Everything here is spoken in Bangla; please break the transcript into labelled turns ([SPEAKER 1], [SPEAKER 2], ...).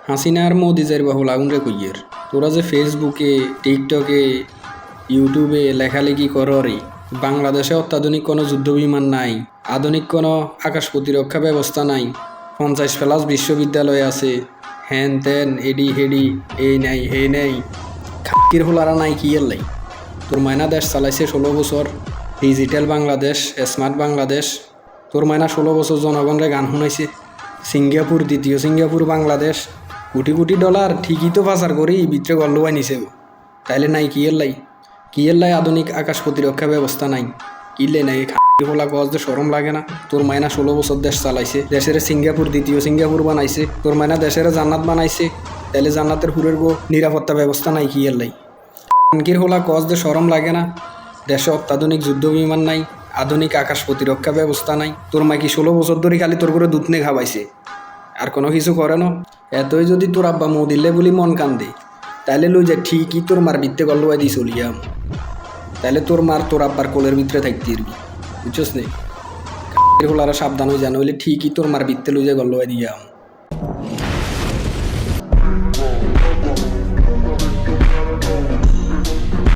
[SPEAKER 1] হাসিনা আর মোদি যার বাহুল আগুন রে কইয়ের তোরা যে ফেসবুকে টিকটকে ইউটিউবে লেখালেখি কররে বাংলাদেশে অত্যাধুনিক কোনো যুদ্ধ বিমান নাই, আধুনিক কোনো আকাশ প্রতিরক্ষা ব্যবস্থা নাই, 50+ বিশ্ববিদ্যালয় আছে, হ্যান ত্যান এডি হেডি এই নাই হে নেই, খাকির হোলারা নাই কি এর লাই। তোর মায়না দেশ চালাইছে 16 বছর, ডিজিটাল বাংলাদেশ, স্মার্ট বাংলাদেশ। তোর মায়না 16 বছর জনগণরে গান শুনাইছে। সিঙ্গাপুর, দ্বিতীয় সিঙ্গাপুর বাংলাদেশ, কোটি কোটি ডলার ঠিকই তো পাচার করেই ভিতরে গল্লবাই নিছে। তাইলে নাই কি এর লাই? কি এর লাই আধুনিক আকাশ প্রতিরক্ষা ব্যবস্থা নাই? কিলে নাই খোলা গজ যে সরম লাগে না? তোর মায়না 16 বছর দেশ চালাইছে, দেশের সিঙ্গাপুর, দ্বিতীয় সিঙ্গাপুর বানাইছে, তোর মায়না দেশের জান্নাত বানাইছে। তাইলে জান্নাতের হুরের গো নিরাপত্তা ব্যবস্থা নাই কি এর লাই? আনকির হোলা কজ যে সরম লাগে না? দেশে অত্যাধুনিক যুদ্ধ বিমান নাই, আধুনিক আকাশ প্রতিরক্ষা ব্যবস্থা নাই। তোর মা কি 16 বছর ধরে খালি তোর করে দুধ নে খাওয়াইছে, আর কোনো কিছু করে না? এতই যদি তোর আব্বা দিলে বলি মন কান্দে, তাইলে লই যা ঠিকই তোর মার ভিত্তে গল্লবাই দিয়ে চলিয়াম। তাইলে তোর মার তোর আব্বার কোলের ভিতরে থাকতে পারবি, বুঝছস নে? হোলারা সাবধান হয়ে জানো হইলে ঠিকই তোর মার ভিত্তে লই যা গল্লবাই দিয়াম।